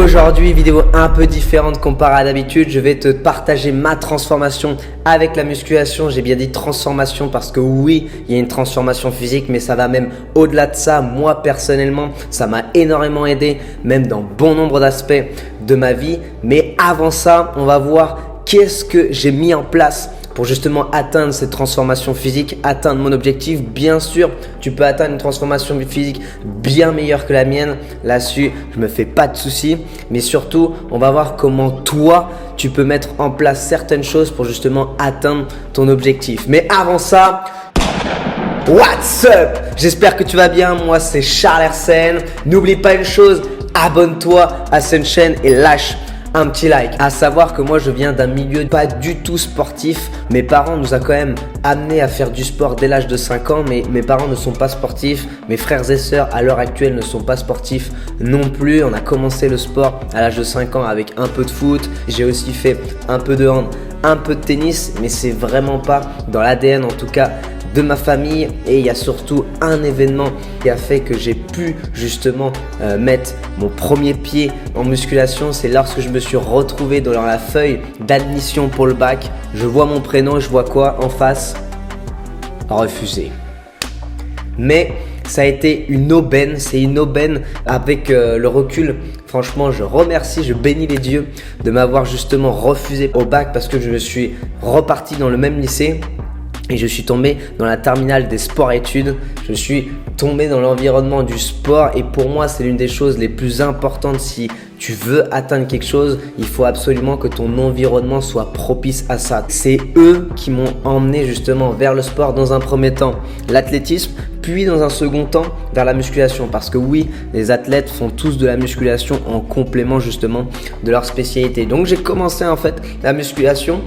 Aujourd'hui, vidéo un peu différente comparée à d'habitude. Je vais te partager ma transformation avec la musculation. J'ai bien dit transformation parce que oui, il y a une transformation physique, mais ça va même au-delà de ça. Moi, personnellement, ça m'a énormément aidé, même dans bon nombre d'aspects de ma vie. Mais avant ça, on va voir qu'est-ce que j'ai mis en place pour justement atteindre cette transformation physique, atteindre mon objectif. Bien sûr, tu peux atteindre une transformation physique bien meilleure que la mienne. Là-dessus, je me fais pas de soucis. Mais surtout, on va voir comment toi, tu peux mettre en place certaines choses pour justement atteindre ton objectif. Mais avant ça, what's up? J'espère que tu vas bien. Moi, c'est Charles Hersen. N'oublie pas une chose, abonne-toi à cette chaîne et lâche un petit like. À savoir que moi je viens d'un milieu pas du tout sportif. Mes parents nous a quand même amené à faire du sport dès l'âge de 5 ans, mais mes parents ne sont pas sportifs. Mes frères et sœurs à l'heure actuelle ne sont pas sportifs non plus. On a commencé le sport à l'âge de 5 ans avec un peu de foot. J'ai aussi fait un peu de hand, un peu de tennis, mais c'est vraiment pas dans l'ADN en tout cas de ma famille. Et il y a surtout un événement qui a fait que j'ai pu justement mettre mon premier pied en musculation. C'est lorsque je me suis retrouvé dans la feuille d'admission pour le bac. Je vois mon prénom et je vois quoi en face? Refusé. Mais ça a été une aubaine, c'est une aubaine avec le recul. Franchement, je remercie, je bénis les dieux de m'avoir justement refusé au bac parce que je me suis reparti dans le même lycée. Et je suis tombé dans la terminale des sports-études. Je suis tombé dans l'environnement du sport. Et pour moi, c'est l'une des choses les plus importantes. Si tu veux atteindre quelque chose, il faut absolument que ton environnement soit propice à ça. C'est eux qui m'ont emmené justement vers le sport dans un premier temps, l'athlétisme, puis dans un second temps vers la musculation. Parce que oui, les athlètes font tous de la musculation en complément justement de leur spécialité. Donc j'ai commencé en fait la musculation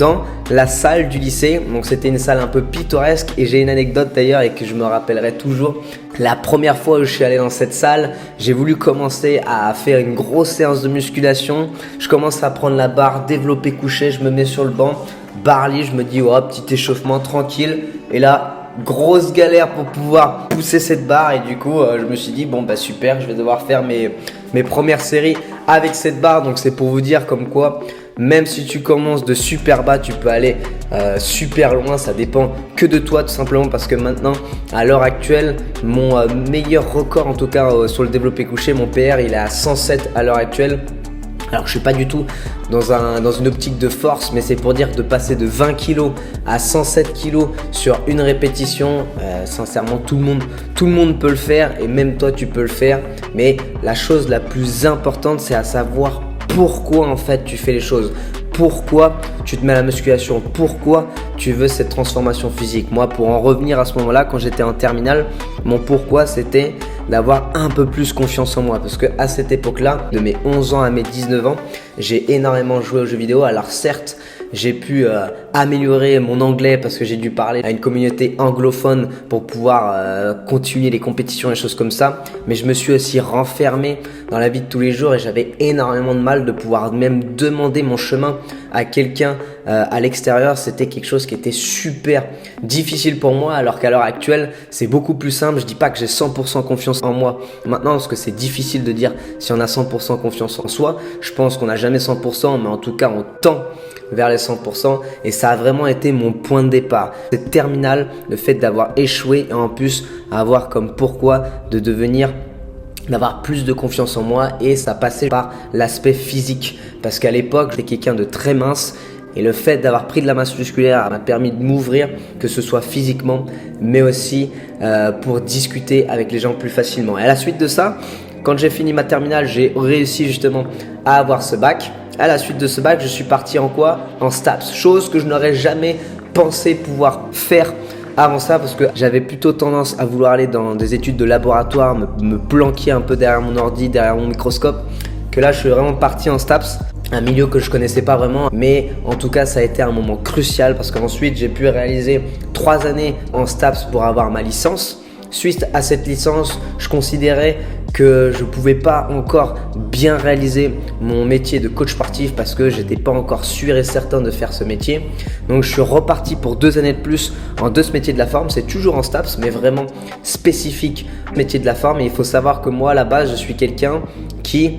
dans la salle du lycée. Donc c'était une salle un peu pittoresque et j'ai une anecdote d'ailleurs et que je me rappellerai toujours. La première fois où je suis allé dans cette salle, j'ai voulu commencer à faire une grosse séance de musculation. Je commence à prendre la barre, développé couché, je me mets sur le banc, barre libre, je me dis oh, petit échauffement tranquille. Et là, grosse galère pour pouvoir pousser cette barre et du coup je me suis dit bon bah super, je vais devoir faire mes premières séries avec cette barre. Donc c'est pour vous dire comme quoi même si tu commences de super bas, tu peux aller super loin. Ça dépend que de toi tout simplement parce que maintenant, à l'heure actuelle, mon meilleur record en tout cas sur le développé couché, mon PR, il est à 107 à l'heure actuelle. Alors je suis pas du tout dans une optique de force, mais c'est pour dire que de passer de 20 kg à 107 kg sur une répétition, sincèrement tout le monde peut le faire et même toi tu peux le faire. Mais la chose la plus importante, c'est à savoir pourquoi en fait tu fais les choses. Pourquoi tu te mets à la musculation? Pourquoi tu veux cette transformation physique? Moi, pour en revenir à ce moment-là, quand j'étais en terminale, mon pourquoi c'était d'avoir un peu plus confiance en moi. Parce que à cette époque-là, de mes 11 ans à mes 19 ans, j'ai énormément joué aux jeux vidéo. Alors certes, j'ai pu améliorer mon anglais parce que j'ai dû parler à une communauté anglophone pour pouvoir continuer les compétitions et choses comme ça. Mais je me suis aussi renfermé dans la vie de tous les jours et j'avais énormément de mal de pouvoir même demander mon chemin à quelqu'un à l'extérieur. C'était quelque chose qui était super difficile pour moi alors qu'à l'heure actuelle, c'est beaucoup plus simple. Je dis pas que j'ai 100% confiance en moi maintenant parce que c'est difficile de dire si on a 100% confiance en soi. Je pense qu'on n'a jamais 100%, mais en tout cas, on tend vers les 100% et ça a vraiment été mon point de départ. Cette terminale, le fait d'avoir échoué et en plus avoir comme pourquoi d'avoir plus de confiance en moi et ça passait par l'aspect physique parce qu'à l'époque, j'étais quelqu'un de très mince et le fait d'avoir pris de la masse musculaire m'a permis de m'ouvrir, que ce soit physiquement mais aussi pour discuter avec les gens plus facilement. Et à la suite de ça, quand j'ai fini ma terminale, j'ai réussi justement à avoir ce bac. À la suite de ce bac, je suis parti en quoi? En STAPS, chose que je n'aurais jamais pensé pouvoir faire avant ça parce que j'avais plutôt tendance à vouloir aller dans des études de laboratoire, me planquer un peu derrière mon ordi, derrière mon microscope, que là je suis vraiment parti en STAPS, un milieu que je connaissais pas vraiment, mais en tout cas ça a été un moment crucial parce qu'ensuite j'ai pu réaliser 3 années en STAPS pour avoir ma licence. Suite à cette licence, je considérais que je ne pouvais pas encore bien réaliser mon métier de coach sportif parce que j'étais pas encore sûr et certain de faire ce métier. Donc je suis reparti pour 2 années de plus en ce métier de la forme. C'est toujours en STAPS mais vraiment spécifique métier de la forme. Et il faut savoir que moi à la base je suis quelqu'un qui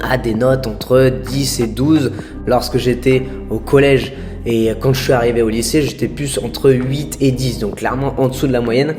à des notes entre 10 et 12 lorsque j'étais au collège. Et quand je suis arrivé au lycée, j'étais plus entre 8 et 10, donc clairement en dessous de la moyenne.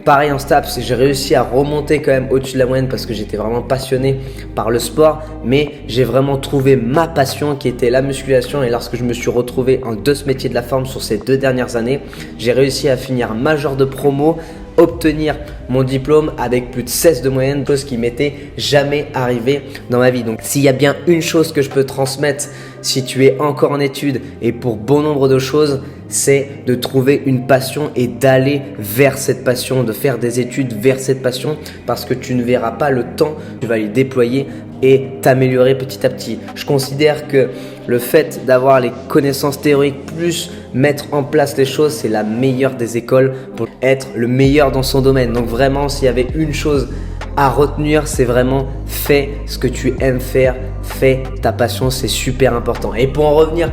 Pareil en STAPS, j'ai réussi à remonter quand même au-dessus de la moyenne parce que j'étais vraiment passionné par le sport, mais j'ai vraiment trouvé ma passion qui était la musculation. Et lorsque je me suis retrouvé en 2 métiers de la forme sur ces 2 dernières années, j'ai réussi à finir major de promo, obtenir mon diplôme avec plus de 16 de moyenne, chose qui m'était jamais arrivée dans ma vie. Donc s'il y a bien une chose que je peux transmettre si tu es encore en études et pour bon nombre de choses, c'est de trouver une passion et d'aller vers cette passion, de faire des études vers cette passion, parce que tu ne verras pas le temps que tu vas les déployer et t'améliorer petit à petit. Je considère que le fait d'avoir les connaissances théoriques plus mettre en place les choses, c'est la meilleure des écoles pour être le meilleur dans son domaine. Donc vraiment, s'il y avait une chose à retenir, c'est vraiment fais ce que tu aimes faire, fais ta passion, c'est super important. Et pour en revenir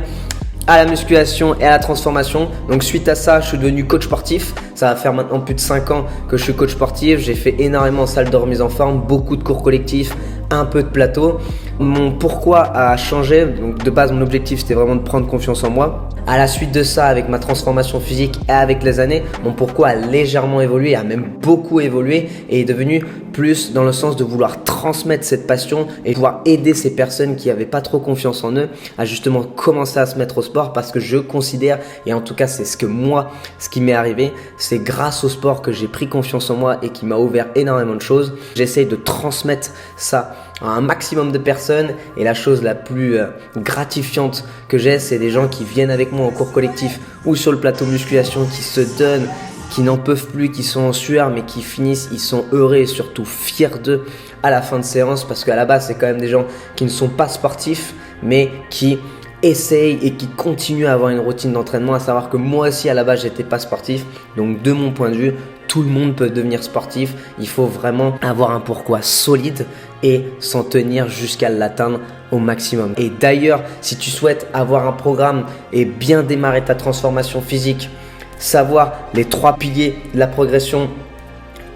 à la musculation et à la transformation, donc suite à ça, je suis devenu coach sportif. Ça va faire maintenant plus de 5 ans que je suis coach sportif. J'ai fait énormément de salles de remise en forme, beaucoup de cours collectifs, un peu de plateau. Mon pourquoi a changé. Donc de base, mon objectif, c'était vraiment de prendre confiance en moi. À la suite de ça, avec ma transformation physique et avec les années, mon pourquoi a légèrement évolué, a même beaucoup évolué et est devenu plus dans le sens de vouloir transmettre cette passion et pouvoir aider ces personnes qui n'avaient pas trop confiance en eux à justement commencer à se mettre au sport, parce que je considère, et en tout cas c'est ce qui m'est arrivé, c'est grâce au sport que j'ai pris confiance en moi et qui m'a ouvert énormément de choses. J'essaye de transmettre ça à un maximum de personnes, et la chose la plus gratifiante que j'ai, c'est des gens qui viennent avec moi en cours collectif ou sur le plateau musculation, qui se donnent, qui n'en peuvent plus, qui sont en sueur, mais qui finissent, ils sont heureux et surtout fiers d'eux à la fin de séance, parce qu'à la base c'est quand même des gens qui ne sont pas sportifs mais qui essayent et qui continuent à avoir une routine d'entraînement. À savoir que moi aussi à la base j'étais pas sportif, donc de mon point de vue tout le monde peut devenir sportif. Il faut vraiment avoir un pourquoi solide et s'en tenir jusqu'à l'atteindre au maximum. Et d'ailleurs, si tu souhaites avoir un programme et bien démarrer ta transformation physique, savoir les 3 piliers de la progression,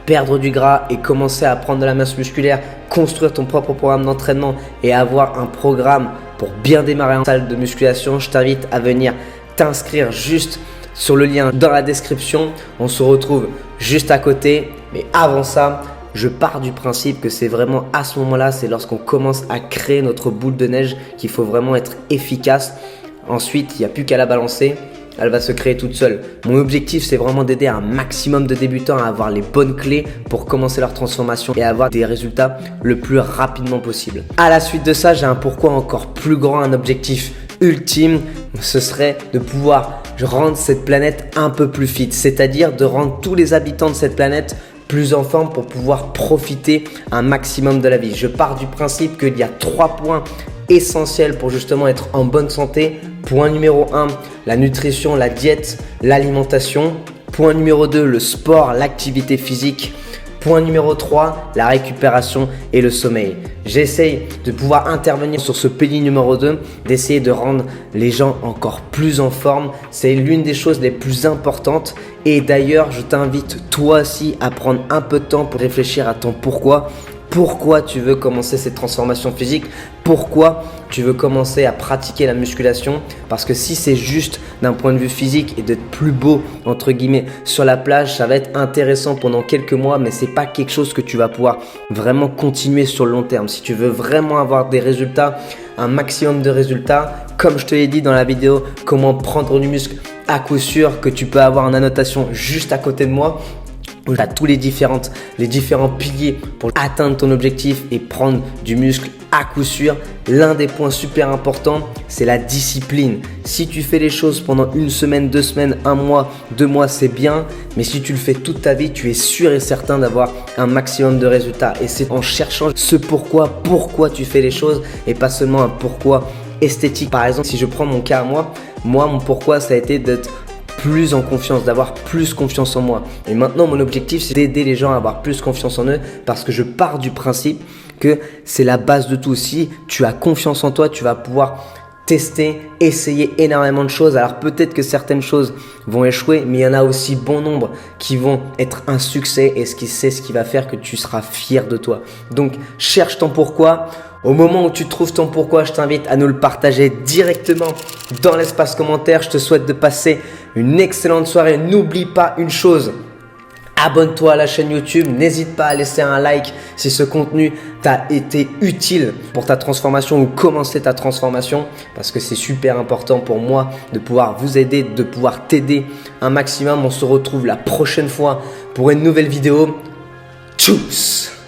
perdre du gras et commencer à prendre de la masse musculaire, construire ton propre programme d'entraînement et avoir un programme pour bien démarrer en salle de musculation, je t'invite à venir t'inscrire juste sur le lien dans la description. On se retrouve juste à côté. Mais avant ça, je pars du principe que c'est vraiment à ce moment-là, c'est lorsqu'on commence à créer notre boule de neige qu'il faut vraiment être efficace. Ensuite, il n'y a plus qu'à la balancer. Elle va se créer toute seule. Mon objectif, c'est vraiment d'aider un maximum de débutants à avoir les bonnes clés pour commencer leur transformation et avoir des résultats le plus rapidement possible. À la suite de ça, j'ai un pourquoi encore plus grand, un objectif ultime. Ce serait de pouvoir rendre cette planète un peu plus fit, c'est-à-dire de rendre tous les habitants de cette planète plus en forme pour pouvoir profiter un maximum de la vie. Je pars du principe qu'il y a 3 points essentiels pour justement être en bonne santé. Point numéro 1, la nutrition, la diète, l'alimentation. Point numéro 2, le sport, l'activité physique. Point numéro 3, la récupération et le sommeil. J'essaye de pouvoir intervenir sur ce pilier numéro 2, d'essayer de rendre les gens encore plus en forme. C'est l'une des choses les plus importantes. Et d'ailleurs, je t'invite toi aussi à prendre un peu de temps pour réfléchir à ton pourquoi. Pourquoi tu veux commencer cette transformation physique? Pourquoi tu veux commencer à pratiquer la musculation? Parce que si c'est juste d'un point de vue physique et d'être plus beau entre guillemets sur la plage, ça va être intéressant pendant quelques mois, mais c'est pas quelque chose que tu vas pouvoir vraiment continuer sur le long terme. Si tu veux vraiment avoir des résultats, un maximum de résultats, comme je te l'ai dit dans la vidéo comment prendre du muscle à coup sûr, que tu peux avoir en annotation juste à côté de moi, où tu as tous les différents piliers pour atteindre ton objectif et prendre du muscle à coup sûr. L'un des points super importants, c'est la discipline. Si tu fais les choses pendant 1 semaine, 2 semaines, 1 mois, 2 mois, c'est bien. Mais si tu le fais toute ta vie, tu es sûr et certain d'avoir un maximum de résultats. Et c'est en cherchant ce pourquoi tu fais les choses et pas seulement un pourquoi esthétique. Par exemple, si je prends mon cas à moi, mon pourquoi ça a été d'être plus en confiance, d'avoir plus confiance en moi. Et maintenant, mon objectif, c'est d'aider les gens à avoir plus confiance en eux, parce que je pars du principe que c'est la base de tout. Si tu as confiance en toi, tu vas pouvoir tester, essayer énormément de choses. Alors peut-être que certaines choses vont échouer, mais il y en a aussi bon nombre qui vont être un succès, et c'est ce qui va faire que tu seras fier de toi. Donc cherche ton pourquoi. Au moment où tu trouves ton pourquoi, je t'invite à nous le partager directement dans l'espace commentaire. Je te souhaite de passer une excellente soirée. N'oublie pas une chose. Abonne-toi à la chaîne YouTube, n'hésite pas à laisser un like si ce contenu t'a été utile pour ta transformation ou commencer ta transformation parce que c'est super important pour moi de pouvoir vous aider, de pouvoir t'aider un maximum. On se retrouve la prochaine fois pour une nouvelle vidéo. Tchuss!